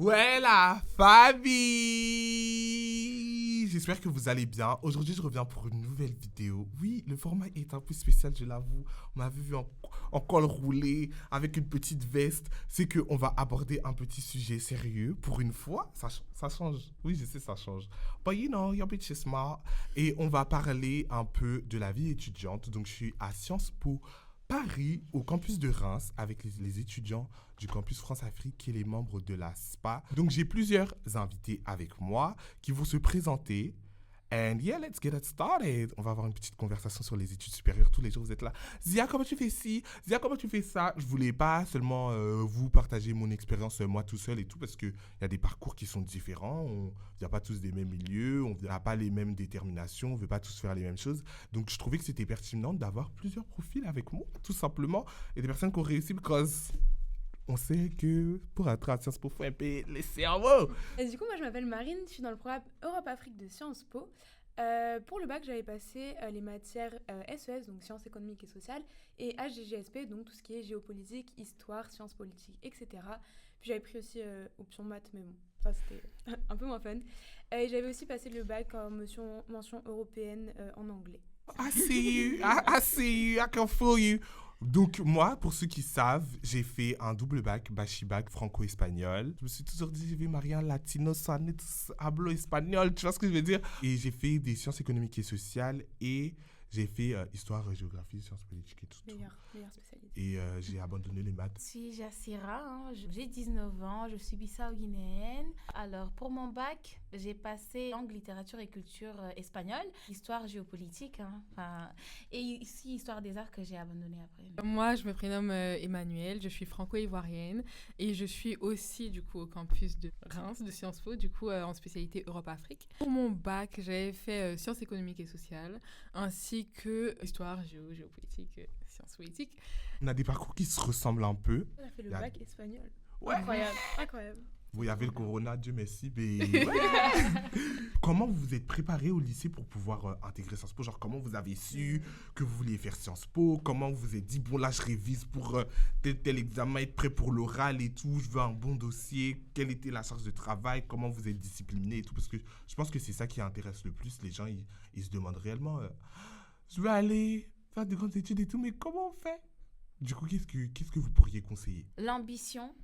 Ouais, la famille! J'espère que vous allez bien. Aujourd'hui, je reviens pour une nouvelle vidéo. Oui, le format est un peu spécial, je l'avoue. On m'avait vu en col roulé, avec une petite veste. C'est qu'on va aborder un petit sujet sérieux. Pour une fois, ça change. Oui, je sais, ça change. But you know, your bitch is smart. Et on va parler un peu de la vie étudiante. Donc, je suis à Sciences Po Paris, au campus de Reims, avec les étudiants du campus France-Afrique et les membres de la SPA. Donc, j'ai plusieurs invités avec moi qui vont se présenter. And yeah, let's get it started. On va avoir une petite conversation sur les études supérieures. Tous les jours, vous êtes là. Zia, comment tu fais ci? Zia, comment tu fais ça? Je voulais pas seulement vous partager mon expérience moi tout seul et tout, parce qu'il y a des parcours qui sont différents. On vient pas tous des mêmes milieux, on n'a pas les mêmes déterminations, on veut pas tous faire les mêmes choses. Donc, je trouvais que c'était pertinent d'avoir plusieurs profils avec moi, tout simplement, et des personnes qui ont réussi, parce on sait que pour entrer à Sciences Po, il faut un peu les cerveaux. Et du coup, moi, je m'appelle Marine, je suis dans le programme Europe-Afrique de Sciences Po. Pour le bac, j'avais passé les matières SES, donc sciences économiques et sociales, et HGGSP, donc tout ce qui est géopolitique, histoire, sciences politiques, etc. Puis j'avais pris aussi option maths, mais bon, ça c'était un peu moins fun. Et j'avais aussi passé le bac en mention européenne en anglais. I see you, I see you, I can feel you. Donc moi, pour ceux qui savent, j'ai fait un double bac, bac franco-espagnol. Je me suis toujours dit, je vais marier un latino, hablo espagnol, tu vois ce que je veux dire? Et j'ai fait des sciences économiques et sociales et j'ai fait histoire, géographie, sciences politiques et tout. Meilleure spécialité. Et j'ai abandonné les maths. Je suis Jassira, j'ai 19 ans, je suis bissau-guinéenne. Alors, pour mon bac, j'ai passé langue, littérature et culture espagnole, histoire géopolitique, et ici, histoire des arts que j'ai abandonné après. Moi, je me prénomme Emmanuelle, je suis franco-ivoirienne et je suis aussi du coup au campus de Reims, de Sciences Po, du coup en spécialité Europe-Afrique. Pour mon bac, j'avais fait sciences économiques et sociales, ainsi que histoire, géopolitique, sciences politiques. On a des parcours qui se ressemblent un peu. On a fait le bac espagnol. Ouais. Incroyable. Vous avez le corona, Dieu merci, mais... Ouais. Comment vous vous êtes préparé au lycée pour pouvoir intégrer Sciences Po? Genre, comment vous avez su que vous vouliez faire Sciences Po? Comment vous vous êtes dit, bon, là, je révise pour tel examen, être prêt pour l'oral et tout, je veux un bon dossier. Quelle était la charge de travail? Comment vous êtes discipliné et tout? Parce que je pense que c'est ça qui intéresse le plus. Les gens, ils se demandent réellement, je veux aller faire de grandes études et tout, mais comment on fait? Du coup, qu'est-ce que vous pourriez conseiller? L'ambition,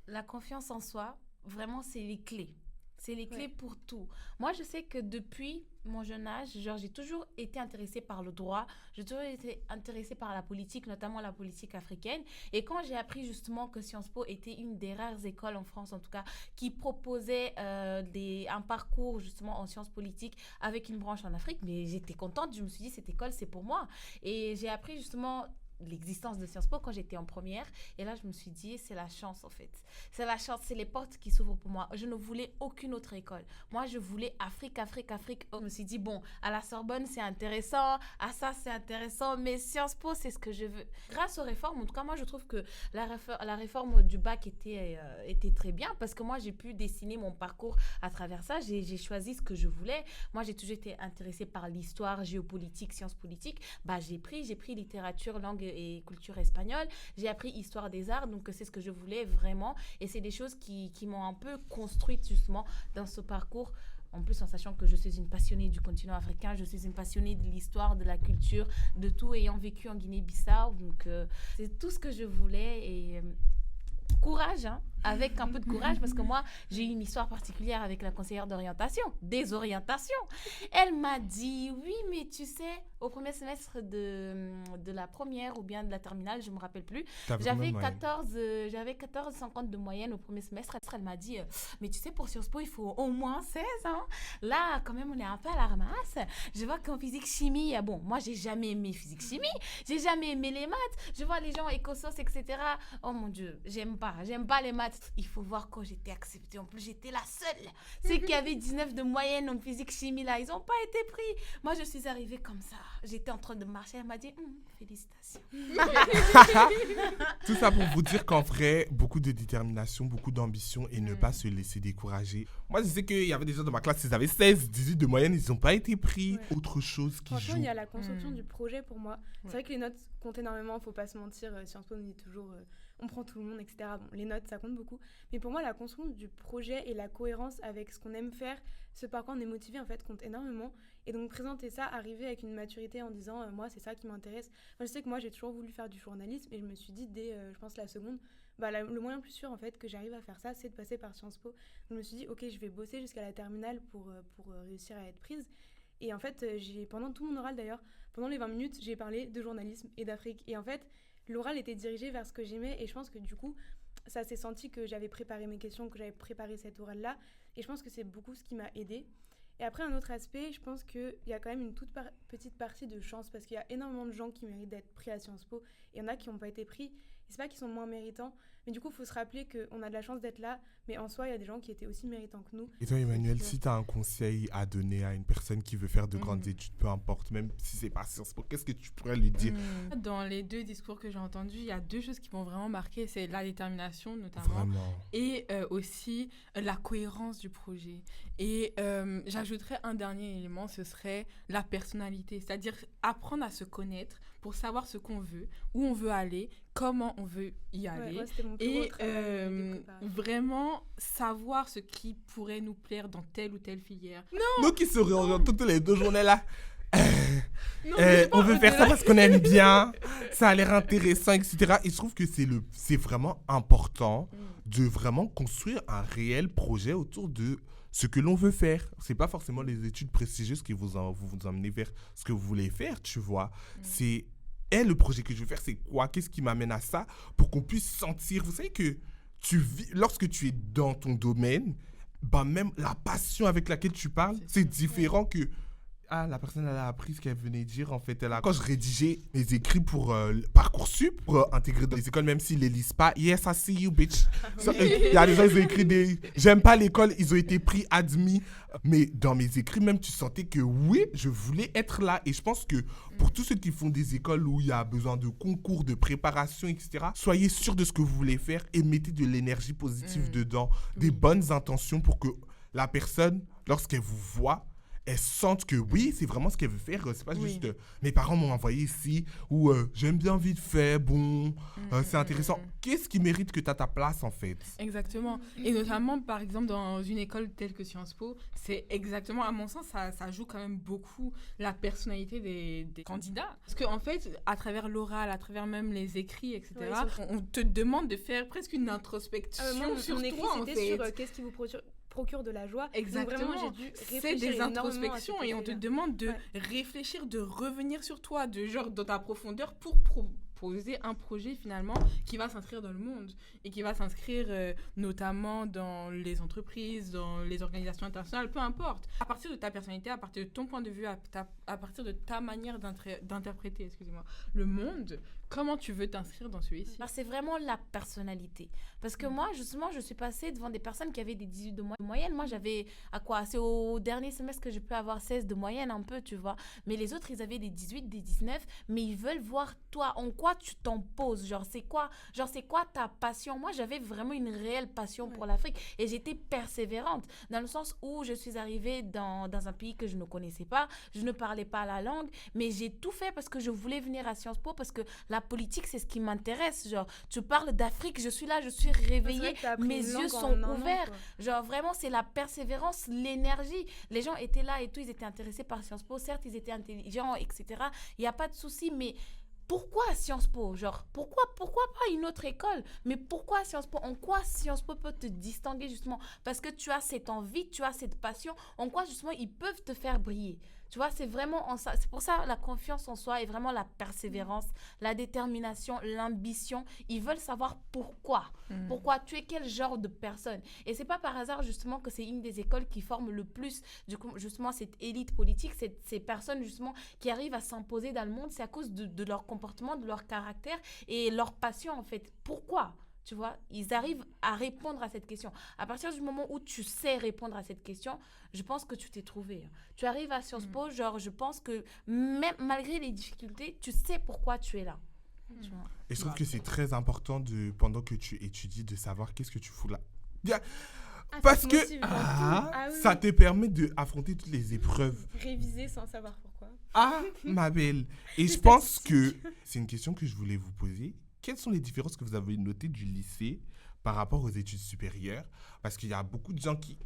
la confiance en soi, vraiment, c'est les clés. C'est les clés pour tout. Moi, je sais que depuis mon jeune âge, j'ai toujours été intéressée par le droit, j'ai toujours été intéressée par la politique, notamment la politique africaine. Et quand j'ai appris justement que Sciences Po était une des rares écoles en France, en tout cas, qui proposait un parcours justement en sciences politiques avec une branche en Afrique, mais j'étais contente. Je me suis dit, cette école, c'est pour moi. Et j'ai appris justement l'existence de Sciences Po quand j'étais en première, et là je me suis dit, c'est la chance en fait, c'est la chance, c'est les portes qui s'ouvrent pour moi. Je ne voulais aucune autre école, moi je voulais Afrique. Je me suis dit, bon, à la Sorbonne c'est intéressant, à ça c'est intéressant, mais Sciences Po c'est ce que je veux. Grâce aux réformes, en tout cas moi je trouve que la réforme du bac était très bien, parce que moi j'ai pu dessiner mon parcours à travers ça. J'ai choisi ce que je voulais. Moi j'ai toujours été intéressée par l'histoire, géopolitique, sciences politiques. J'ai pris littérature, langue et culture espagnole. J'ai appris histoire des arts, donc c'est ce que je voulais vraiment. Et c'est des choses qui m'ont un peu construite justement dans ce parcours. En plus, en sachant que je suis une passionnée du continent africain, je suis une passionnée de l'histoire, de la culture, de tout, ayant vécu en Guinée-Bissau. Donc, c'est tout ce que je voulais. Et courage, avec un peu de courage, parce que moi, j'ai eu une histoire particulière avec la conseillère des orientations. Elle m'a dit, oui, mais tu sais, au premier semestre de la première ou bien de la terminale, je ne me rappelle plus, j'avais 14,50 de moyenne au premier semestre. Elle m'a dit, mais tu sais, pour Sciences Po, il faut au moins 16. Là, quand même, on est un peu à la ramasse. Je vois qu'en physique-chimie, bon, moi, j'ai jamais aimé physique-chimie, j'ai jamais aimé les maths. Je vois les gens écosos, etc. Oh mon Dieu, j'aime pas les maths. Il faut voir quand j'étais acceptée. En plus, j'étais la seule. Ceux qui avaient 19 de moyenne en physique-chimie, là, ils n'ont pas été pris. Moi, je suis arrivée comme ça. J'étais en train de marcher. Elle m'a dit, félicitations. Tout ça pour vous dire qu'en vrai, beaucoup de détermination, beaucoup d'ambition et ne pas se laisser décourager. Moi, je sais qu'il y avait des gens dans ma classe, ils avaient 16, 18 de moyenne, ils n'ont pas été pris. Ouais. Autre chose qui Franchement, joue. il y a la construction du projet pour moi. C'est vrai que les notes comptent énormément, il ne faut pas se mentir. Sciences Po nous dit toujours on prend tout le monde, etc. Bon, les notes, ça compte beaucoup. Mais pour moi, la construction du projet et la cohérence avec ce qu'on aime faire, ce par quoi on est motivé, en fait, compte énormément. Et donc, présenter ça, arriver avec une maturité en disant, moi, c'est ça qui m'intéresse. Enfin, je sais que moi, j'ai toujours voulu faire du journalisme et je me suis dit, dès, je pense, la seconde, le moyen le plus sûr, en fait, que j'arrive à faire ça, c'est de passer par Sciences Po. Donc, je me suis dit, ok, je vais bosser jusqu'à la terminale pour réussir à être prise. Et en fait, pendant tout mon oral, d'ailleurs, pendant les 20 minutes, j'ai parlé de journalisme et d'Afrique. Et en fait, l'oral était dirigé vers ce que j'aimais et je pense que du coup, ça s'est senti que j'avais préparé mes questions, que j'avais préparé cet oral-là. Et je pense que c'est beaucoup ce qui m'a aidée. Et après, un autre aspect, je pense qu'il y a quand même une toute petite partie de chance parce qu'il y a énormément de gens qui méritent d'être pris à Sciences Po. Et il y en a qui n'ont pas été pris. Et c'est pas qu'ils sont moins méritants, mais du coup, il faut se rappeler qu'on a de la chance d'être là, mais en soi, il y a des gens qui étaient aussi méritants que nous. Et toi, Emmanuel, si tu as un conseil à donner à une personne qui veut faire de grandes études, peu importe, même si c'est pas Sciences Po, qu'est-ce que tu pourrais lui dire? Dans les 2 discours que j'ai entendus, il y a 2 choses qui m'ont vraiment marqué, c'est la détermination notamment, Vraiment. et aussi la cohérence du projet. Et j'ajouterais un dernier élément, ce serait la personnalité, c'est-à-dire apprendre à se connaître pour savoir ce qu'on veut, où on veut aller, comment on veut y aller, moi, c'était mon plus gros travail de préparation. vraiment savoir ce qui pourrait nous plaire dans telle ou telle filière. Nous qui se réorientons toutes les 2 journées là, Non, mais on veut faire ça parce qu'on aime bien, ça a l'air intéressant, etc. Et je trouve que c'est vraiment important de vraiment construire un réel projet autour de ce que l'on veut faire. C'est pas forcément les études prestigieuses qui vous emmenez vers ce que vous voulez faire, tu vois. C'est le projet que je veux faire, c'est quoi? Qu'est-ce qui m'amène à ça? Pour qu'on puisse sentir, vous savez que lorsque tu es dans ton domaine, même la passion avec laquelle tu parles, c'est différent que la personne, elle a appris ce qu'elle venait dire. En fait, quand je rédigeais mes écrits pour Parcoursup, pour intégrer dans les écoles, même s'ils ne les lisent pas, yes, I see you, bitch. Il y a des gens, ils ont écrit j'aime pas l'école, ils ont été pris, admis. Mais dans mes écrits, même, tu sentais que oui, je voulais être là. Et je pense que pour tous ceux qui font des écoles où il y a besoin de concours, de préparation, etc., soyez sûrs de ce que vous voulez faire et mettez de l'énergie positive dedans, des bonnes intentions pour que la personne, lorsqu'elle vous voit, elle sente que oui, c'est vraiment ce qu'elle veut faire. C'est pas juste mes parents m'ont envoyé ici ou j'aime bien vite fait, c'est intéressant. Qu'est-ce qui mérite que tu as ta place en fait? Exactement. Et notamment, par exemple, dans une école telle que Sciences Po, c'est exactement, à mon sens, ça joue quand même beaucoup la personnalité des candidats. Parce qu'en fait, à travers l'oral, à travers même les écrits, etc., on te demande de faire presque une introspection sur mon toi, écrit, en c'était fait. sur qu'est-ce qui vous procure de la joie. Exactement. Donc vraiment, j'ai dû C'est réfléchir des introspections et on te demande de Ouais. réfléchir, de revenir sur toi, de genre dans ta profondeur pour proposer un projet finalement qui va s'inscrire dans le monde et qui va s'inscrire notamment dans les entreprises, dans les organisations internationales, peu importe. À partir de ta personnalité, à partir de ton point de vue, à partir de ta manière d'interpréter, le monde, comment tu veux t'inscrire dans celui-ci? Alors, c'est vraiment la personnalité. Parce que moi, justement, je suis passée devant des personnes qui avaient des 18 de moyenne. Moi, j'avais, c'est au dernier semestre que je peux avoir 16 de moyenne un peu, tu vois. Mais les autres, ils avaient des 18, des 19, mais ils veulent voir toi, en quoi tu t'en poses. C'est quoi ta passion? Moi, j'avais vraiment une réelle passion pour l'Afrique et j'étais persévérante dans le sens où je suis arrivée dans un pays que je ne connaissais pas, je ne parlais pas la langue, mais j'ai tout fait parce que je voulais venir à Sciences Po parce que la politique, c'est ce qui m'intéresse. Tu parles d'Afrique, je suis là, je suis réveillée, mes yeux sont ouverts. Vraiment, c'est la persévérance, l'énergie. Les gens étaient là et tout, ils étaient intéressés par Sciences Po. Certes, ils étaient intelligents, etc. Il n'y a pas de souci, mais pourquoi Sciences Po? Pourquoi pas une autre école? Mais pourquoi Sciences Po? En quoi Sciences Po peut te distinguer justement? Parce que tu as cette envie, tu as cette passion. En quoi justement ils peuvent te faire briller? Tu vois, c'est vraiment en ça. C'est pour ça la confiance en soi et vraiment la persévérance, la détermination, l'ambition. Ils veulent savoir pourquoi. Pourquoi tu es quel genre de personne. Et c'est pas par hasard justement que c'est une des écoles qui forme le plus justement cette élite politique, ces personnes justement qui arrivent à s'imposer dans le monde. C'est à cause de leur comportement, de leur caractère et leur passion en fait. Pourquoi? Tu vois, ils arrivent à répondre à cette question. À partir du moment où tu sais répondre à cette question, je pense que tu t'es trouvé. Tu arrives à Sciences Po, je pense que même malgré les difficultés, tu sais pourquoi tu es là. Tu vois. Et je trouve que c'est très important pendant que tu étudies de savoir qu'est-ce que tu fous là. Parce que ça te permet d'affronter toutes les épreuves. Réviser sans savoir pourquoi. Ma belle. Et je pense que c'est une question que je voulais vous poser. quelles sont les différences que vous avez notées du lycée par rapport aux études supérieures? Parce qu'il y a beaucoup de gens qui...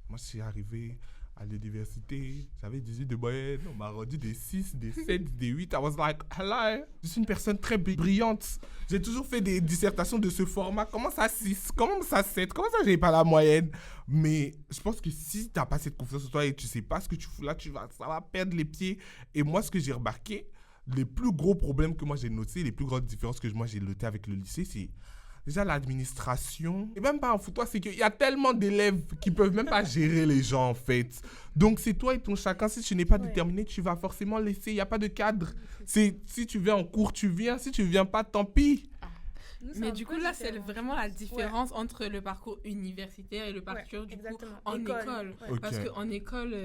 Moi, je suis arrivé à l'université, j'avais 18 de moyenne, on m'a rendu des 6, des 7, des 8. I was like, hello, je suis une personne très brillante. J'ai toujours fait des dissertations de ce format. Comment ça 6? Comment ça 7? Comment ça j'ai pas la moyenne? Mais je pense que si tu n'as pas cette confiance en toi et tu sais pas ce que tu fous là, ça va perdre les pieds. Et moi, ce que j'ai remarqué, les plus gros problèmes que moi j'ai notés, les plus grandes différences que moi j'ai notées avec le lycée, c'est déjà l'administration. Et même pas en foutoir, c'est qu'il y a tellement d'élèves qui peuvent même pas gérer les gens en fait. Donc c'est toi et ton chacun. Si tu n'es pas déterminé, tu vas forcément laisser. Il n'y a pas de cadre. Si tu viens en cours, tu viens. Si tu viens pas, tant pis. Mais du coup, là, c'est vraiment la différence entre le parcours universitaire et le parcours du coup en école. Okay. Parce qu'en école,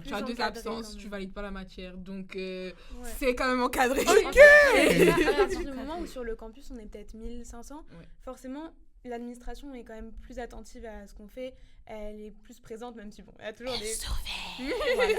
tu as 2 absences, tu valides pas la matière. Donc, c'est quand même encadré. Ok. À partir du moment où sur le campus, on est peut-être 1500, forcément, l'administration est quand même plus attentive à ce qu'on fait. Elle est plus présente, même si, bon, il y a toujours des... Voilà.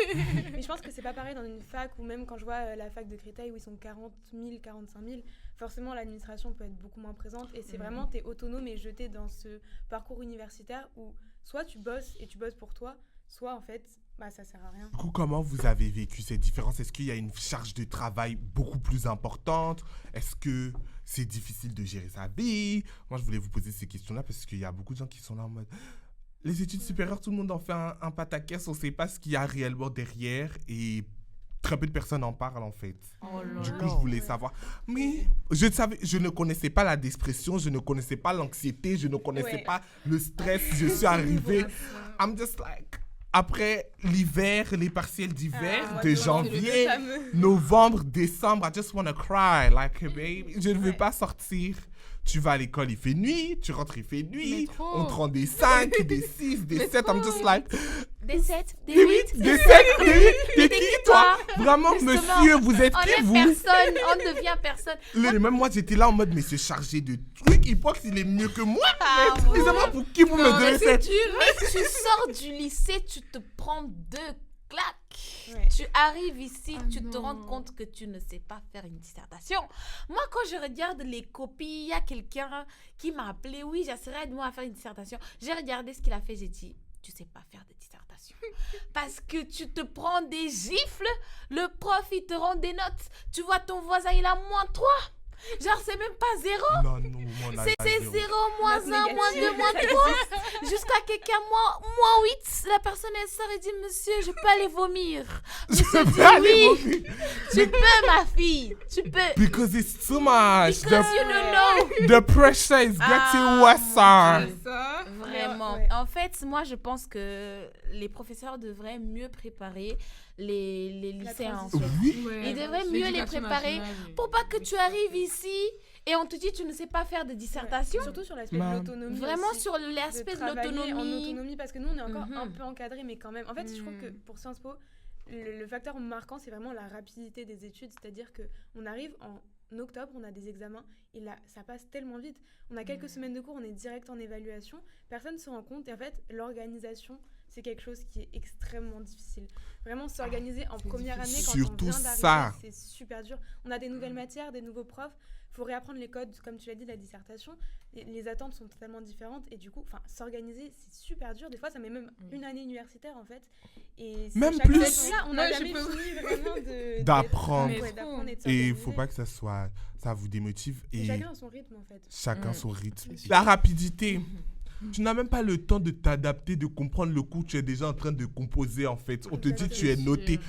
Mais je pense que c'est pas pareil dans une fac, ou même quand je vois la fac de Créteil où ils sont 40 000, 45 000, forcément l'administration peut être beaucoup moins présente et c'est vraiment, t'es autonome et jeté dans ce parcours universitaire où soit tu bosses et tu bosses pour toi, soit en fait, ça sert à rien. Du coup, comment vous avez vécu cette différence? Est-ce qu'il y a une charge de travail beaucoup plus importante? Est-ce que c'est difficile de gérer sa vie? Moi, je voulais vous poser ces questions-là parce qu'il y a beaucoup de gens qui sont là en mode... Les études supérieures, tout le monde en fait un pataquès, on ne sait pas ce qu'il y a réellement derrière et très peu de personnes en parlent en fait. Du coup, je voulais savoir. Mais je ne connaissais pas la dépression, je ne connaissais pas l'anxiété, je ne connaissais pas le stress. Je suis arrivée, I'm just like... Après l'hiver, les partiels d'hiver de janvier, novembre, décembre, I just want to cry like a baby. Je ne veux pas sortir. Tu vas à l'école, il fait nuit. Tu rentres, il fait nuit. On te rend des 5, des 6, des 7. I'm just like... Des 7, des 8, des 7, des 8. T'es qui, toi? Vraiment, justement, monsieur, vous êtes qui, vous? On est personne, on devient personne. Même moi, j'étais là en mode, mais c'est chargé de trucs. Il pense qu'il est mieux que moi. Mais excusez-moi, pour qui vous me donnez cette... Tu sors du lycée, tu te prends 2 claques. Tu arrives ici, tu te rends compte que tu ne sais pas faire une dissertation. Moi, quand je regarde les copies, il y a quelqu'un qui m'a appelé, oui, j'essaierai de moi à faire une dissertation. J'ai regardé ce qu'il a fait, j'ai dit, tu sais pas faire de dissertation. Parce que tu te prends des gifles, le prof, il te rend des notes. Tu vois, ton voisin, il a -3. Genre, c'est même pas 0. Non, c'est 0, -1, -2, -3. Jusqu'à quelqu'un, -8. La personne, elle sort et dit, monsieur, je peux aller vomir. Monsieur dit, oui. Tu peux, ma fille. Tu peux. Because it's too much. Because you don't know. The pressure is getting worse. Vraiment. En fait, moi, je pense que les professeurs devraient mieux préparer les lycéens. Ils devraient mieux les préparer pour pas que tu arrives ici et on te dit tu ne sais pas faire de dissertation. Surtout sur l'aspect de l'autonomie. Vraiment aussi, sur l'aspect de l'autonomie. En autonomie, parce que nous, on est encore un peu encadrés, mais quand même. En fait, je trouve que pour Sciences Po, le facteur marquant, c'est vraiment la rapidité des études. C'est-à-dire qu'on arrive en octobre, on a des examens et là, ça passe tellement vite. On a quelques semaines de cours, on est direct en évaluation. Personne ne se rend compte. Et en fait, l'organisation, c'est quelque chose qui est extrêmement difficile. Vraiment, s'organiser en première année quand surtout on vient d'arriver, c'est super dur. On a des nouvelles matières, des nouveaux profs. Il faut réapprendre les codes, comme tu l'as dit, de la dissertation. Les attentes sont totalement différentes. Et du coup, s'organiser, c'est super dur. Des fois, ça met même une année universitaire, en fait. Et même plus. Là, on n'a jamais fini vraiment d'apprendre. Et il ne faut pas que ça vous démotive. Et chacun a son rythme, en fait. Chacun son rythme. La rapidité. Tu n'as même pas le temps de t'adapter, de comprendre le cours. Tu es déjà en train de composer, en fait. On te dit tu es noté.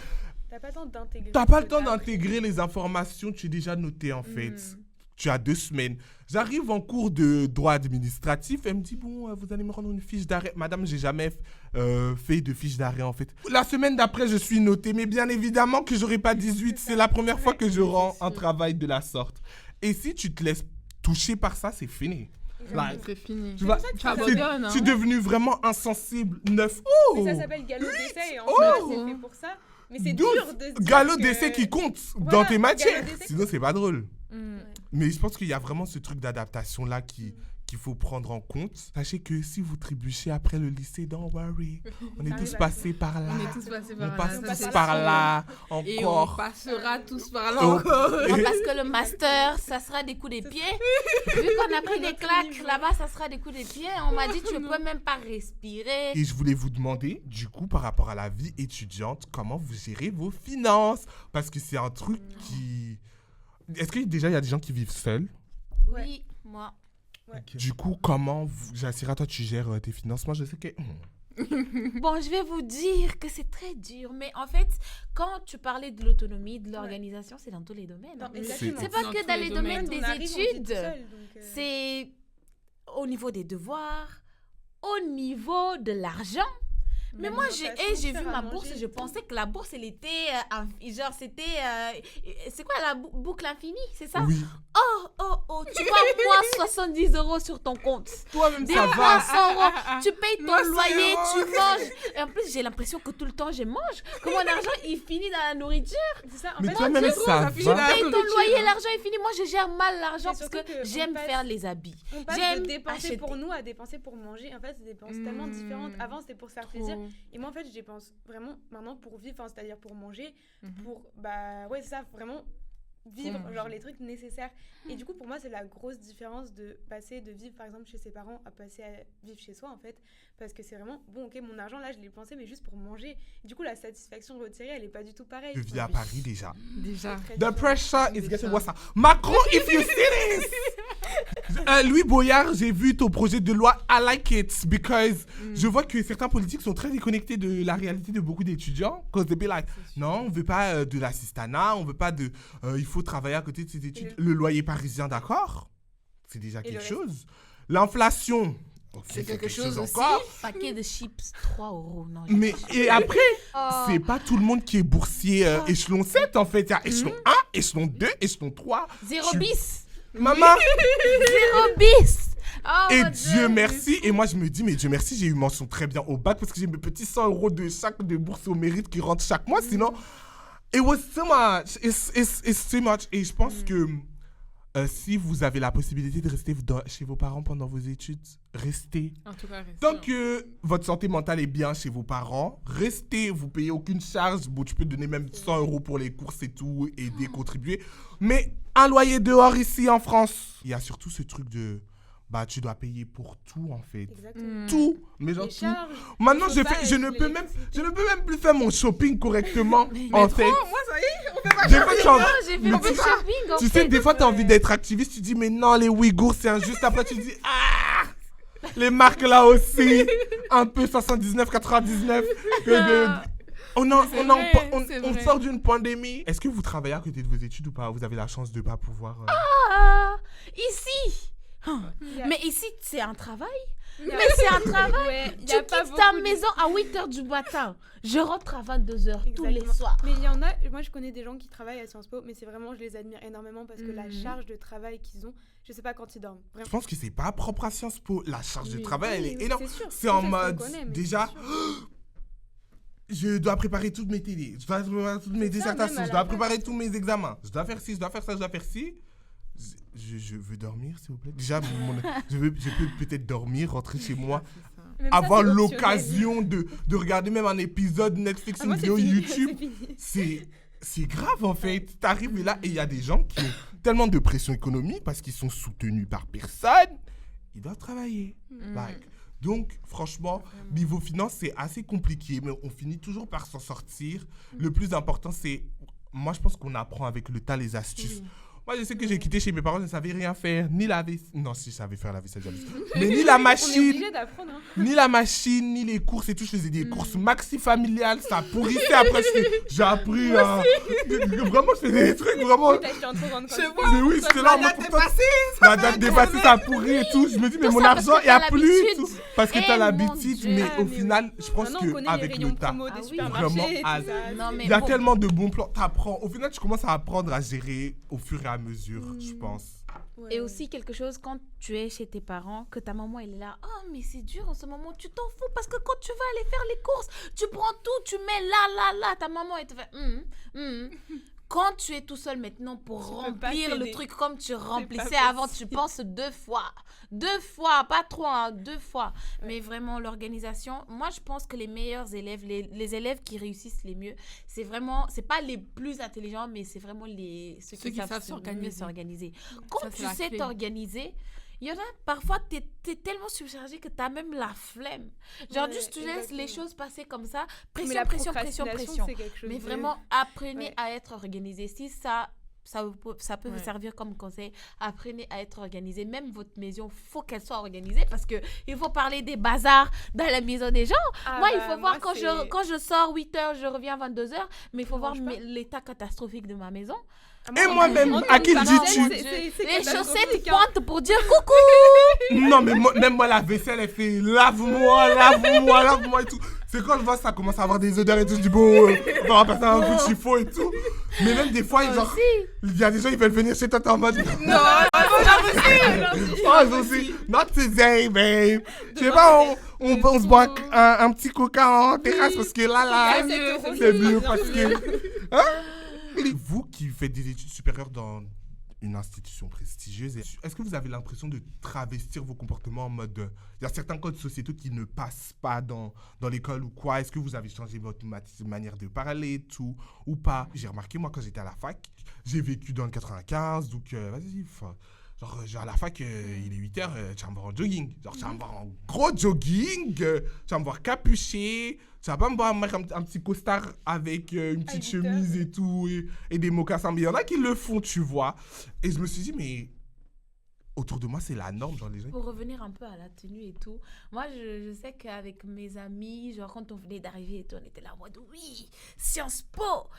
T'as pas le temps d'intégrer. T'as pas le temps d'intégrer les informations. Tu es déjà noté, en fait. Tu as 2 semaines. J'arrive en cours de droit administratif. Elle me dit, bon, vous allez me rendre une fiche d'arrêt. Madame, j'ai jamais fait de fiche d'arrêt, en fait. La semaine d'après, je suis noté. Mais bien évidemment que j'aurai pas 18. C'est la première fois que je rends un travail de la sorte. Et si tu te laisses toucher par ça, c'est fini. C'est fini. Tu abandonnes. Tu es devenu vraiment insensible, neuf. Mais ça s'appelle galop d'essai. En fait, c'est fait pour ça. Mais c'est dur de dire galop d'essai qui compte dans tes matières. Sinon, c'est pas drôle. Mais je pense qu'il y a vraiment ce truc d'adaptation là qui qu'il faut prendre en compte. Sachez que si vous trébuchez après le lycée, don't worry. On est Ça tous arrive à passés par là. On est tous passés par On là. passe ça, tous c'est par sûr. là Et on encore. passera tous par là Oh. encore. Parce que le master, ça sera des coups des pieds. Vu qu'on a pris des claques là-bas, ça sera des coups des pieds. On m'a dit, tu ne peux même pas respirer. Et je voulais vous demander, du coup, par rapport à la vie étudiante, comment vous gérez vos finances? Parce que c'est un truc qui... Est-ce que déjà, il y a des gens qui vivent seuls? Oui, moi. Du coup, comment... Jassira, toi, tu gères tes finances? Moi, je sais que... Bon, je vais vous dire que c'est très dur. Mais en fait, quand tu parlais de l'autonomie, de l'organisation, c'est dans tous les domaines. Non, hein. exactement. C'est pas Dans que tous dans les les domaines Quand des on arrive, on vit études. tout seul, donc, C'est au niveau des devoirs, au niveau de l'argent. Mais moi, j'ai vu ma bourse et je pensais que la bourse, elle était... genre, c'était... c'est quoi la boucle infinie, c'est ça? Oui. Oh, tu vois, moi, 70 € sur ton compte. Toi-même, Des ça fois, va. 100 €, tu payes ton Moi, c'est loyer, vrai. tu manges. Et en plus, j'ai l'impression que tout le temps, je mange. Que mon argent, il finit dans la nourriture. C'est ça, en Mais fait, toi-même, c'est gros, ça finit va. dans la Tu payes ton nourriture. loyer, l'argent est fini. Moi, je gère mal l'argent Mais parce surtout que que j'aime on passe- faire les habits. On passe J'aime de dépenser acheter. pour nous à dépenser pour manger. En fait, c'est des dépenses tellement différentes. Avant, c'était pour se faire plaisir. Et moi, en fait, je dépense vraiment maintenant pour vivre, enfin, c'est-à-dire pour manger, pour, bah, ouais, c'est ça, vraiment vivre, Pour genre manger. les trucs nécessaires. Et du coup, pour moi, c'est la grosse différence de passer de vivre, par exemple, chez ses parents à passer à vivre chez soi, en fait. Parce que c'est vraiment, bon, ok, mon argent, là, je l'ai pensé, mais juste pour manger. Et du coup, la satisfaction retirée, elle est pas du tout pareille. Je vis à Paris déjà. Déjà. Très The différent. pressure is Déjà. getting worse. Macron, if you see this! Louis Boyard, j'ai vu ton projet de loi. I like it because je vois que certains politiques sont très déconnectés de la réalité de beaucoup d'étudiants. Because they be like, non, on veut pas de l'assistanat, on veut pas de... il faut travailler à côté de ses études. Le loyer parisien, d'accord? C'est déjà le quelque reste. chose. L'inflation, ok, C'est quelque chose aussi. encore. Paquet de chips, 3 €. Non, Mais, et après, Oh. c'est pas tout le monde qui est boursier échelon 7 en fait. Il y a échelon 1, échelon 2, échelon 3. 0 bis. Maman, 0 bis. Oh, et mon Dieu merci. Et moi, je me dis, mais Dieu merci, j'ai eu mention très bien au bac parce que j'ai mes petits 100 € de chaque de bourse au mérite qui rentrent chaque mois. Sinon, it was so much. It's too much. Et je pense que si vous avez la possibilité de rester chez vos parents pendant vos études, restez. En tout cas, restez. Tant que votre santé mentale est bien chez vos parents, restez, vous payez aucune charge. Bon, tu peux donner même 100 € pour les courses et tout, aider, contribuer. Mais un loyer dehors ici en France, il y a surtout ce truc de... Bah, tu dois payer pour tout en fait. Exactement. Tout, mais genre Les tout. charges. Maintenant, le je chauffage, ne peux même plus faire mon shopping correctement en fait. Moi, ça y est, on fait pas Des fois, tu as envie- J'ai fait mais mon tu- shopping. en tu fait. sais, des fois, tu as envie d'être activiste, tu dis, mais non, les Ouïghours, c'est injuste. Après, tu dis, ah, les marques là aussi, un peu 79,99. On vrai. sort d'une pandémie. Est-ce que vous travaillez à côté de vos études ou pas? Vous avez la chance de ne pas pouvoir... Ah, ici. Il y a- Mais ici, c'est un travail. il y a- Mais c'est un travail. Ouais, il y Tu a pas quittes ta beaucoup de- maison à 8h du matin. Je rentre à 22h tous les Exactement. soirs. Mais il y en a, moi je connais des gens qui travaillent à Sciences Po, mais c'est vraiment, je les admire énormément parce que la charge de travail qu'ils ont, je sais pas quand ils dorment. Je Vraiment. pense que c'est pas propre à Sciences Po. La charge de Oui, travail, elle oui, est oui, énorme. c'est sûr. C'est Ça, en je le mode, connais, mais déjà, c'est sûr. je dois préparer toutes mes télés, je dois préparer toutes mes C'est ça, dissertations, même à je la dois fin. préparer tous mes examens, je dois faire ci, je dois faire ça, je dois faire ci. Je veux dormir, s'il vous plaît. Déjà, je peux peut-être dormir, rentrer chez moi, C'est ça. Même ça, avoir c'est optionnel. l'occasion de regarder même un épisode Netflix, Ah, une moi, c'est vidéo fini, YouTube. c'est fini. C'est grave en fait. T'arrives là et il y a des gens qui ont tellement de pression économique parce qu'ils sont soutenus par personne. Ils doivent travailler. Like. Donc, franchement, niveau finance, c'est assez compliqué, mais on finit toujours par s'en sortir. Le plus important, c'est... Moi, je pense qu'on apprend avec le temps les astuces. Moi, je sais que j'ai quitté chez mes parents, je ne savais rien faire, ni la vaisselle. Non, si, je savais faire la vaisselle, j'avais ça. Mais ni la On est machine, obligé d'apprendre. Hein. ni la machine, ni les courses et tout. Je faisais des courses maxi familiales, ça pourrissait après. J'ai appris à... Vraiment, je faisais des trucs vraiment... Oui, t'as acheté en trop grande quantité. Mais oui, c'était là en mode pourtant, la date dépassée, ça pourrit et tout. Je me dis, mais Tout mon ça parce argent, que il n'y a t'as plus. et l'habitude. tout. Parce que Eh, t'as mon l'habitude, Dieu. mais Ah, au mais final, je pense Maintenant, on connaît les qu'avec rayons le temps, promo des Ah oui. supermarchés. Vraiment, tout ah, ça. Non, mais il y a bon. tellement de bons plans. T'apprends. Au final, tu commences à apprendre à gérer au fur et à mesure, je pense. Ouais. Et aussi quelque chose quand tu es chez tes parents, que ta maman elle est là, oh mais c'est dur en ce moment, tu t'en fous parce que quand tu vas aller faire les courses, tu prends tout, tu mets là, ta maman elle te fait, Quand tu es tout seul maintenant pour Tu peux pas remplir le t'aider. truc comme tu remplissais pas avant, tu penses 2 fois. 2 fois, pas 3, 2 fois. Mais vraiment, l'organisation, moi, je pense que les meilleurs élèves, les élèves qui réussissent les mieux, c'est pas les plus intelligents, mais c'est vraiment ceux qui savent s'organiser. Quand Ça, c'est tu la sais clé. t'organiser, il y en a parfois, t'es tellement submergé que t'as même la flemme. Genre, Ouais, juste tu laisses les exactement. choses passer comme ça. Mais Pression, la pression, pression, procrastination, pression. c'est quelque chose Mais de- vraiment, apprenez Ouais. à être organisé. Si ça peut vous Ouais. servir comme conseil, apprenez à être organisé. Même votre maison, faut qu'elle soit organisée parce que il faut parler des bazars dans la maison des gens. Ah Moi, il bah, faut voir quand c'est- je sors 8h, je reviens 22h, mais il faut Je voir mange pas. l'état catastrophique de ma maison. Ah, Et moi-même, en à qui le parallèle, dis-tu? c'est Les catastrophique, chaussettes hein. pointent pour dire coucou. Non, mais même moi, la vaisselle, elle fait lave-moi et tout. C'est quand je vois ça commence à avoir des odeurs et tout, je dis bon, on va remplacer un coup de chiffon et tout. Mais même des fois, genre, il y a des gens, ils veulent venir chez toi, t'es en mode. Non, c'est pas possible. Oh, ils ont aussi. Not today, babe. Je sais pas, on se boit un petit coca en terrasse parce que là, Ouais, c'est c'est mieux, mieux c'est parce mieux. que. Hein? Vous qui faites des études supérieures dans une institution prestigieuse, est-ce que vous avez l'impression de travestir vos comportements en mode... Il y a certains codes sociétaux qui ne passent pas dans l'école ou quoi. Est-ce que vous avez changé votre manière de parler, tout, ou pas? J'ai remarqué, moi, quand j'étais à la fac, j'ai vécu dans le 95, donc vas-y, genre, à la fac, il est 8h, tu vas me voir en jogging. Genre, tu vas me voir en gros jogging, tu vas me voir capuché, tu vas pas me voir mettre un petit costard avec une petite 8 chemise et tout, et des mocassins. Mais il y en a qui le font, tu vois. Et je me suis dit, mais autour de moi, c'est la norme, genre les gens. Pour revenir un peu à la tenue et tout, moi je sais qu'avec mes amis, genre quand on venait d'arriver et tout, on était là en mode oui, Sciences Po,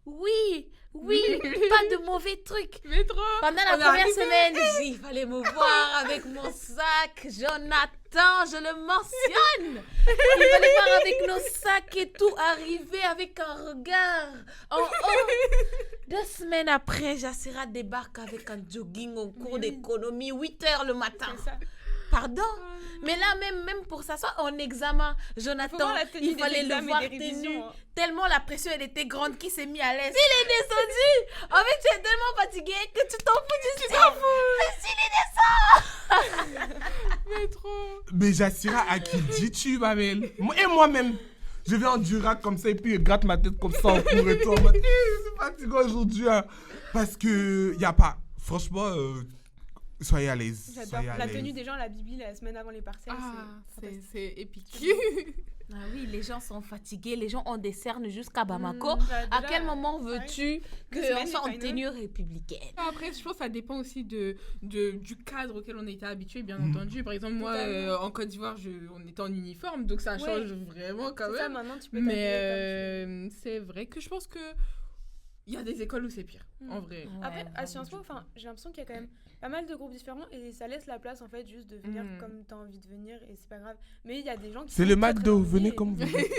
oui, pas de mauvais trucs. Mais trop. Pendant la On est première arrivé. semaine, il fallait me voir avec mon sac, Jonathan, je le mentionne. Il fallait voir avec nos sacs et tout, arriver avec un regard en haut. 2 semaines après, Jassira débarque avec un jogging au cours d'économie, 8h le matin. C'est ça. Pardon. Mais là, même pour s'asseoir en examen, Jonathan, voir la tenue il des fallait le examens et voir des révisions, tenu. hein. Tellement la pression, elle était grande qu'il s'est mis à l'aise. Il est descendu. En fait, tu es tellement fatigué que tu t'en fous du style. Le style, il descend. Mais trop. Mais Jassira, à qui dis-tu, ma belle? Et moi-même, je vais en Durac comme ça et puis je gratte ma tête comme ça en cours et tout. En mode, je suis fatigué aujourd'hui. Hein. Parce que, y a pas. Franchement, soyez à l'aise. J'adore Soyez à la l'aise. tenue des gens à la Bibi la semaine avant les partiels. Ah, c'est fantastique. c'est épique. Ah oui, les gens sont fatigués, les gens ont des cernes jusqu'à Bamako. Bah, À déjà, quel moment veux-tu Deux qu'on semaines, soit en les tenue républicaine? Après, je pense que ça dépend aussi du cadre auquel on était habitué, bien Mhm. entendu. Par exemple, moi, Totalement. en Côte d'Ivoire, on était en uniforme, donc ça Ouais. change vraiment quand C'est ça, même. maintenant tu peux t'habiller Mais c'est vrai que je pense que il y a des écoles où c'est pire, Mhm. en vrai. comme tu veux. Après, Ouais, à Sciences Po, vraiment, j'ai l'impression qu'il y a quand même pas mal de groupes différents et ça laisse la place en fait juste de venir Mm. comme t'as envie de venir et c'est pas grave. Mais il y a des gens qui C'est sont le très, très McDo, habillés venez et- comme vous voulez. Ouais,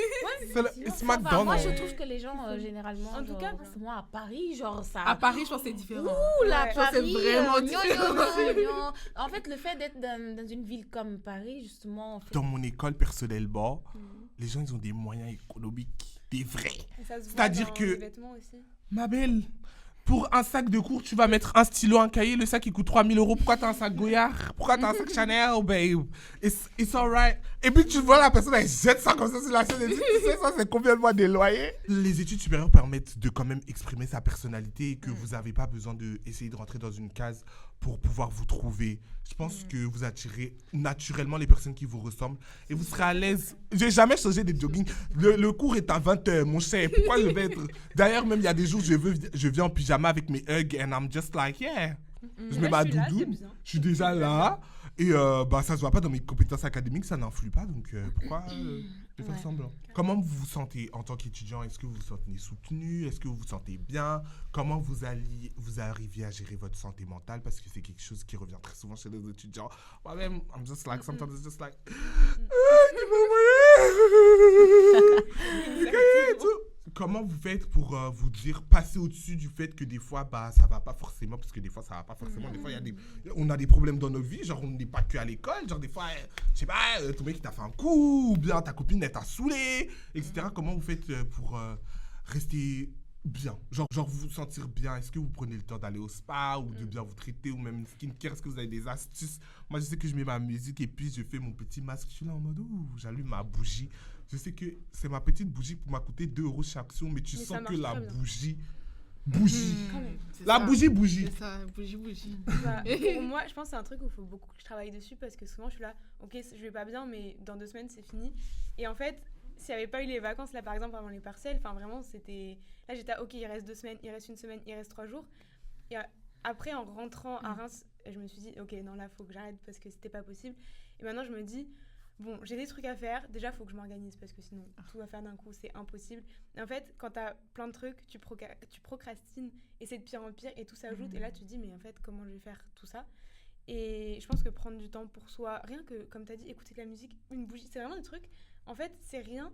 C'est le Sinon, it's ça va. McDonald's. Moi, je Ouais. trouve que les gens, généralement, En tout genre, cas, moi, à Paris, genre, ça... À Paris, je pense que c'est différent. Ouh, la Ouais. Ça, c'est Paris, vraiment gnon, différent. gnon, gnon, gnon. En fait, le fait d'être dans une ville comme Paris, justement... En fait, Dans mon école personnellement, Mhm. les gens, ils ont des moyens économiques. Des vrais. Et ça se voit C'est-à-dire dans que- les vêtements aussi. Ma belle, pour un sac de cours, tu vas mettre un stylo, un cahier, le sac il coûte 3000 €. Pourquoi t'as un sac Goyard? Pourquoi t'as un sac Chanel, babe? It's alright. Et puis tu vois la personne, elle jette ça comme ça sur la chaîne et tu sais, ça c'est combien de mois de loyer? Les études supérieures permettent de quand même exprimer sa personnalité et que vous n'avez pas besoin d'essayer de rentrer dans une case pour pouvoir vous trouver. Je pense que vous attirez naturellement les personnes qui vous ressemblent et vous serez à l'aise. J'ai jamais changé de jogging. Le cours est à 20h, mon cher. Pourquoi je vais être... D'ailleurs, même il y a des jours, je viens en pyjama avec mes hugs and I'm just like, yeah. Je mets Là, ma je suis là, c'est doudoune, bien. je suis déjà là. Et bah, ça se voit pas dans mes compétences académiques, ça n'influe pas. Donc pourquoi de faire Ouais. semblant? Comment vous vous sentez en tant qu'étudiant? Est-ce que vous vous sentez soutenu? Est-ce que vous vous sentez bien? Comment vous arrivez à gérer votre santé mentale? Parce que c'est quelque chose qui revient très souvent chez les étudiants. Moi-même, I'm just like, sometimes it's just like, et tout. Comment vous faites pour vous dire, passer au-dessus du fait que des fois, bah, ça va pas forcément, parce que des fois, ça va pas forcément. Des fois, on a des problèmes dans nos vies, genre, on n'est pas que à l'école. Genre, des fois, je sais pas, ton mec, il t'a fait un coup, ou bien ta copine, elle t'a saoulé, etc. Comment vous faites pour rester bien. Genre vous sentir bien. Est-ce que vous prenez le temps d'aller au spa ou de bien vous traiter ou même une skincare? Est-ce que vous avez des astuces? Moi, je sais que je mets ma musique et puis je fais mon petit masque. Je suis là en mode, ouh, j'allume ma bougie. Je sais que c'est ma petite bougie qui m'a coûté 2 € chaque jour, mais tu Mais sens ça que marche la très bien. bougie. Quand même. La bougie. C'est ça, bougie. Bah, pour moi, je pense que c'est un truc où il faut beaucoup que je travaille dessus parce que souvent je suis là, ok, je vais pas bien, mais dans 2 semaines c'est fini. Et en fait, s'il n'y avait pas eu les vacances là par exemple avant les partiels, enfin vraiment c'était. Là j'étais ok, il reste 2 semaines, il reste 1 semaine, il reste 3 jours. Et après en rentrant à Reims, je me suis dit ok, non là faut que j'arrête parce que c'était pas possible. Et maintenant je me dis, bon, j'ai des trucs à faire, déjà faut que je m'organise parce que sinon tout va faire d'un coup, c'est impossible. Et en fait, quand t'as plein de trucs, tu procrastines et c'est de pire en pire et tout s'ajoute. Et là tu te dis, mais en fait, comment je vais faire tout ça? Et je pense que prendre du temps pour soi, rien que, comme t'as dit, écouter de la musique, une bougie, c'est vraiment des trucs, en fait, c'est rien,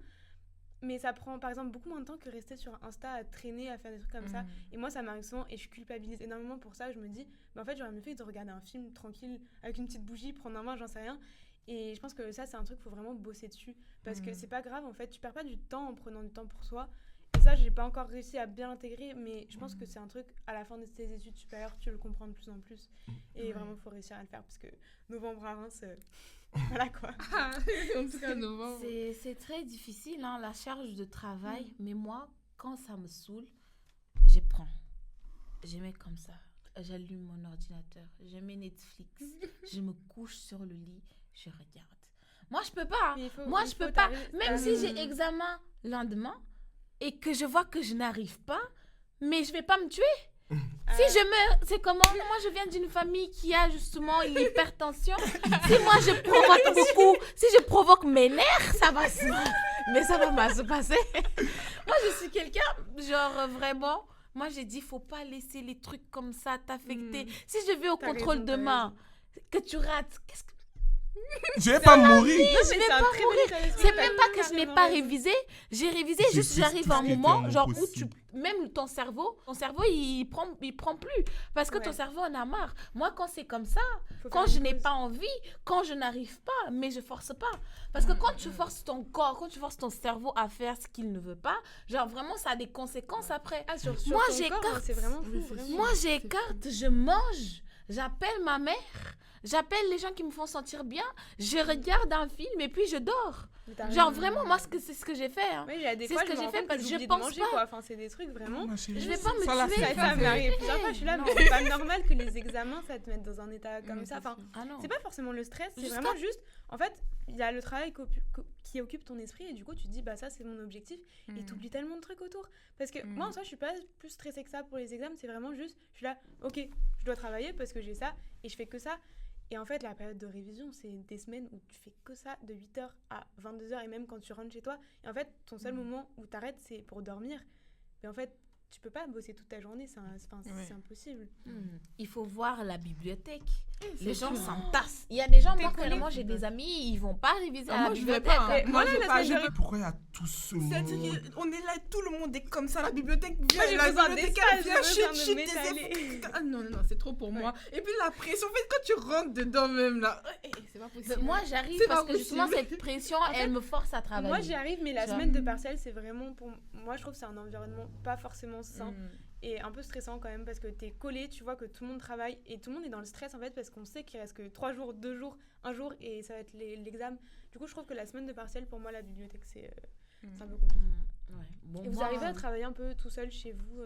mais ça prend par exemple beaucoup moins de temps que rester sur Insta à traîner, à faire des trucs comme ça. Et moi, ça m'arrive souvent et je culpabilise énormément pour ça. Je me dis, bah, en fait, j'aurais mieux fait de regarder un film tranquille avec une petite bougie, prendre un bain, j'en sais rien. Et je pense que ça, c'est un truc qu'il faut vraiment bosser dessus. Parce que c'est pas grave, en fait, tu perds pas du temps en prenant du temps pour soi. Et ça, j'ai pas encore réussi à bien l'intégrer, mais je pense que c'est un truc, à la fin de tes études supérieures, tu le comprends de plus en plus. Et vraiment, il faut réussir à le faire parce que novembre à Reims, voilà quoi. En tout cas, novembre. C'est très difficile, hein, la charge de travail. Mais moi, quand ça me saoule, je prends. Je mets comme ça. J'allume mon ordinateur. Je mets Netflix. Je me couche sur le lit. Je regarde. Moi, je peux pas. Moi, je peux pas. Même si j'ai examen lendemain et que je vois que je n'arrive pas, mais je vais pas me tuer. Si je meurs, c'est comment? Moi, je viens d'une famille qui a justement une hypertension. Si moi, je provoque beaucoup, si je provoque mes nerfs, ça va mal se passer. Moi, je suis quelqu'un, genre vraiment, moi, j'ai dit, faut pas laisser les trucs comme ça t'affecter. Si je vais au contrôle demain, que tu rates, qu'est-ce que... Je vais pas mourir. Je vais pas mourir. C'est même pas que je n'ai pas révisé. J'ai révisé, juste j'arrive à un moment, genre où tu, même ton cerveau, il prend plus. Parce que ton cerveau en a marre. Moi, quand c'est comme ça, quand je n'ai pas envie, quand je n'arrive pas, mais je force pas. Parce que quand tu forces ton corps, quand tu forces ton cerveau à faire ce qu'il ne veut pas, genre vraiment, ça a des conséquences après. Moi, j'écarte. C'est vraiment fou. Moi, j'écarte, je mange, j'appelle ma mère. J'appelle les gens qui me font sentir bien, je regarde un film et puis je dors. Genre vraiment, moi, c'est ce que j'ai fait. Hein. Oui, il y a des c'est fois, ce que j'ai fait parce que je pense pense pas. pas. Enfin, c'est des trucs vraiment. Je vais pas me tuer. Ça m'est arrivé plusieurs fois. Je suis là, mais c'est pas normal que les examens, ça te mette dans un état comme ça. Enfin, c'est pas forcément le stress, c'est vraiment juste. En fait, il y a le travail qui occupe ton esprit et du coup, tu te dis, bah ça, c'est mon objectif. Et tu oublies tellement de trucs autour. Parce que moi, en soi, je suis pas plus stressée que ça pour les examens. C'est vraiment juste, je suis là, ok, je dois travailler parce que j'ai ça et je fais que ça. Et en fait, la période de révision, c'est des semaines où tu fais que ça de 8h à 22h et même quand tu rentres chez toi. Et en fait, ton seul moment où tu arrêtes, c'est pour dormir. Mais en fait, tu peux pas bosser toute ta journée, c'est impossible. Il faut voir la bibliothèque. Les gens s'entassent. Il y a des gens, moi, clairement, j'ai des amis, ils vont pas réviser à la bibliothèque. Moi, je vais pas. Pourquoi il y a tout ce monde? C'est-à-dire qu'on est là, tout le monde est comme ça, la bibliothèque vient, Moi, j'ai la besoin bibliothécaire d'espace, vient, j'ai besoin de chute, m'étaler. Ah non, c'est trop pour moi. Et puis la pression, en fait, quand tu rentres dedans même, là, c'est pas possible. Moi, j'arrive C'est parce pas que justement, possible. cette pression, elle me force à travailler. Moi, j'y arrive, mais la semaine de partiel, c'est vraiment pour moi, je trouve que c'est un environnement pas forcément sain. Et un peu stressant quand même parce que t'es collé, tu vois que tout le monde travaille et tout le monde est dans le stress en fait parce qu'on sait qu'il reste que 3 jours, 2 jours, 1 jour et ça va être l'examen. Du coup, je trouve que la semaine de partiel, pour moi, la bibliothèque, c'est un peu compliqué. Ouais. Bon, et vous arrivez à travailler un peu tout seul chez vous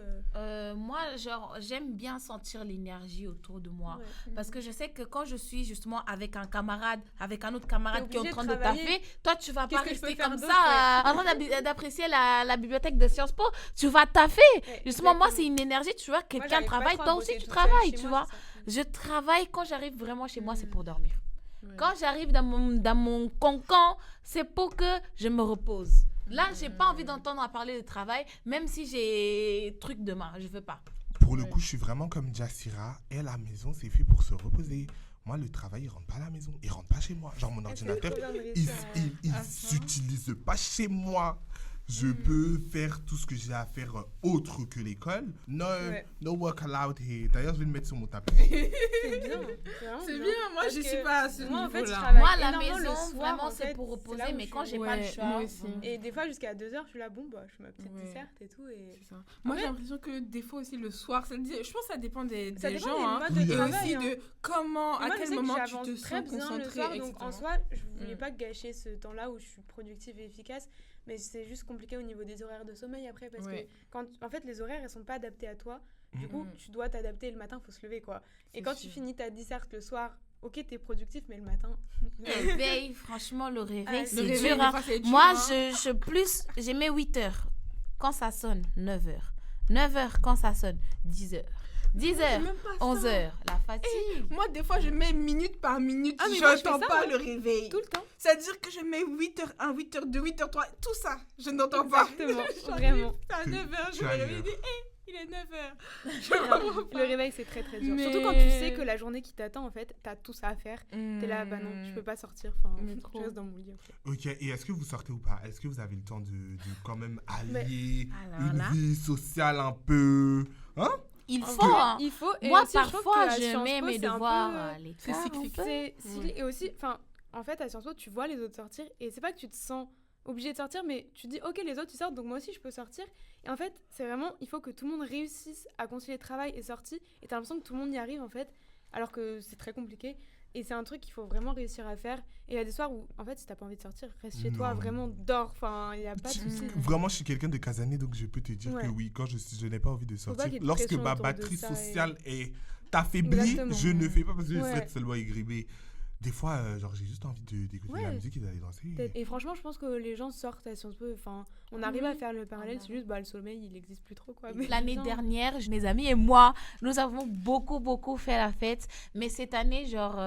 Moi, genre, j'aime bien sentir l'énergie autour de moi. Ouais. Parce que je sais que quand je suis justement avec un camarade, avec un autre camarade qui est en train de travailler. taffer, toi, tu vas pas Qu'est-ce que je peux rester faire comme d'autre, ça en train d'apprécier la bibliothèque de Sciences Po. Tu vas taffer. Ouais, Justement, moi, exactement. c'est une énergie. Tu vois, Moi, quelqu'un j'arrive pas travaille, trop à toi bosser aussi, tu toute seule travailles, chez tu moi, vois. c'est ça. Je travaille quand j'arrive vraiment chez moi, c'est pour dormir. Ouais. Quand j'arrive dans mon cancan, c'est pour que je me repose. Là, j'ai pas envie d'entendre parler de travail, même si j'ai truc demain, je veux pas. Pour le coup, je suis vraiment comme Jassira. Et la maison, c'est fait pour se reposer. Moi, le travail, il rentre pas à la maison. Il rentre pas chez moi. Genre, mon ordinateur, il s'utilise pas chez moi. je peux faire tout ce que j'ai à faire autre que l'école. No, Ouais. no work allowed here. D'ailleurs, je vais le mettre sur mon tapis. C'est bien. vraiment C'est bien. bien, moi Parce je que suis pas à ce moi, en fait, je niveau-là. travaille Moi, à la énormément le maison, soir, vraiment, en c'est fait, pour c'est reposer, là où mais je quand suis- j'ai pas Ouais, le choix. moi aussi. Et des fois, jusqu'à 2h, je suis là, bon, bah, je fais ma petite Ouais. desserte et tout. Et... C'est ça. Moi, Ouais. j'ai l'impression que des fois aussi le soir, je pense que ça dépend des Ça dépend gens. des Hein. modes Oui, de Et travail. aussi hein. de comment, Mais à moi, je quel sais que moment tu j'avance te très sens bien le concentré, soir, donc en etc. soi, je voulais Mm. pas gâcher ce temps-là où je suis productive et efficace, mais c'est juste compliqué au niveau des horaires de sommeil après, parce Ouais. que quand, en fait, les horaires, elles sont pas adaptés à toi, du Mm. coup, tu dois t'adapter, le matin, faut se lever, quoi. Et C'est quand tu sûr. finis ta disserte le soir, ok, t'es productif, mais le matin... Le réveil, franchement, le réveil, Ah, Le c'est réveil, dur. des Hein. fois, c'est dur, Moi, hein. j'ai mis 8 heures. Quand ça sonne, 9 heures. 9 heures quand ça sonne, 10 heures. 10 C'est heures, même pas 11 ça. heures. La fatigue. Moi, des fois, je mets minute par minute. Ah, mais je moi, je fais n'entends ça, pas hein. le réveil. Tout le temps. C'est-à-dire que je mets 8h1, 8h2, 8h3, tout ça, je n'entends pas. Exactement, J'arrive vraiment. À 9h, je Tu me arrives. réveille et dis, il est 9h. Le réveil, c'est très très dur. Mais- Surtout quand tu sais que la journée qui t'attend, en fait, t'as tout ça à faire. T'es là, bah non, je peux pas sortir, enfin, Mais je trop. reste dans mon lit. ok. Ok, et est-ce que vous sortez ou pas? Est-ce que vous avez le temps de quand même allier Alors une là, vie sociale un peu... Hein? il En faut. vrai, Hein. il faut. Et Moi, aussi, je trouve parfois, que à je Sciences mets Po, mes c'est un devoirs peu- à l'écart. cyclique. un peu. C'est cyclique. Et aussi, enfin, en fait, à Sciences Po, tu vois les autres sortir et c'est pas que tu te sens obligé de sortir, mais tu dis, ok, les autres ils sortent, donc moi aussi je peux sortir. Et en fait, c'est vraiment, il faut que tout le monde réussisse à concilier travail et sortie. Et t'as l'impression que tout le monde y arrive en fait, alors que c'est très compliqué. Et c'est un truc qu'il faut vraiment réussir à faire. Et il y a des soirs où, en fait, si t'as pas envie de sortir, reste chez toi, Non. vraiment dors. Enfin, il y a pas de souci. Vraiment, je suis quelqu'un de casanier, donc je peux te dire Ouais. que oui, quand je n'ai pas envie de pas sortir, qu'il y ait de lorsque pression ma autour de batterie ça et- sociale est affaiblie, Exactement. je ne fais pas parce que je Ouais. souhaite seulement aigrimer. Des fois, genre, j'ai juste envie d'écouter de la Ouais. musique et d'aller danser. Et franchement, je pense que les gens sortent à Sciences Po. Enfin, on arrive Oui. à faire le parallèle. Ah, C'est juste, bah, le sommeil, il existe plus trop, quoi. Mais L'année non. dernière, mes amis et moi, nous avons beaucoup fait la fête. Mais cette année, genre,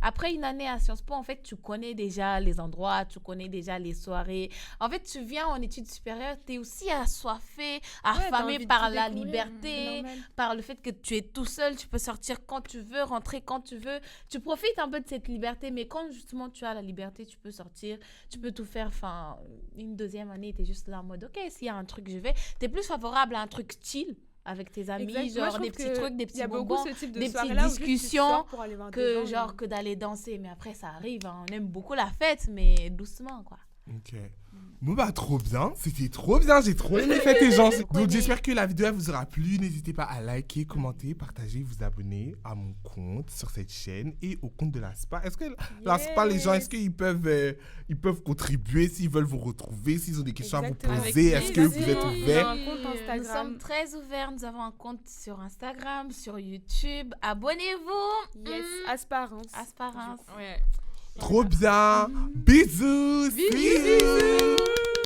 après une année à Sciences Po, en fait, tu connais déjà les endroits, tu connais déjà les soirées. En fait, tu viens en études supérieures, tu es aussi assoiffé, Ouais, t'as affamé envie de par tout la découvrir, liberté, c'est normal. par le fait que tu es tout seul, tu peux sortir quand tu veux, rentrer quand tu veux. Tu profites un peu de cette liberté, mais quand justement tu as la liberté, tu peux sortir, tu peux tout faire. Enfin, une deuxième année, tu es juste là en mode, ok, s'il y a un truc, je vais. Tu es plus favorable à un truc chill avec tes amis, Exact. Moi, je genre trouve des petits que trucs, des il y petits a beaucoup bonbons, ce type de des petites soirées-là où juste tu discussions sors pour aller voir des que gens, genre et- que d'aller danser. Mais après, ça arrive, hein. On aime beaucoup la fête, mais doucement, quoi. Ok. Bon bah trop bien, c'était trop bien, j'ai trop aimé fête et gens. Donc aimé. j'espère que la vidéo elle vous aura plu. N'hésitez pas à liker, commenter, partager, vous abonner à mon compte sur cette chaîne et au compte de la SPA. Est-ce que la SPA, les gens, est-ce qu'ils peuvent contribuer s'ils veulent vous retrouver, s'ils ont des questions Exactement. à vous Avec poser, est-ce que vous plaisir. êtes On a ouvert? un compte Nous Instagram. sommes très ouverts, nous avons un compte sur Instagram, sur YouTube. Abonnez-vous. Yes, Asparence. Asparence. Ouais. Trop bien. Bisous. Bisous. See you.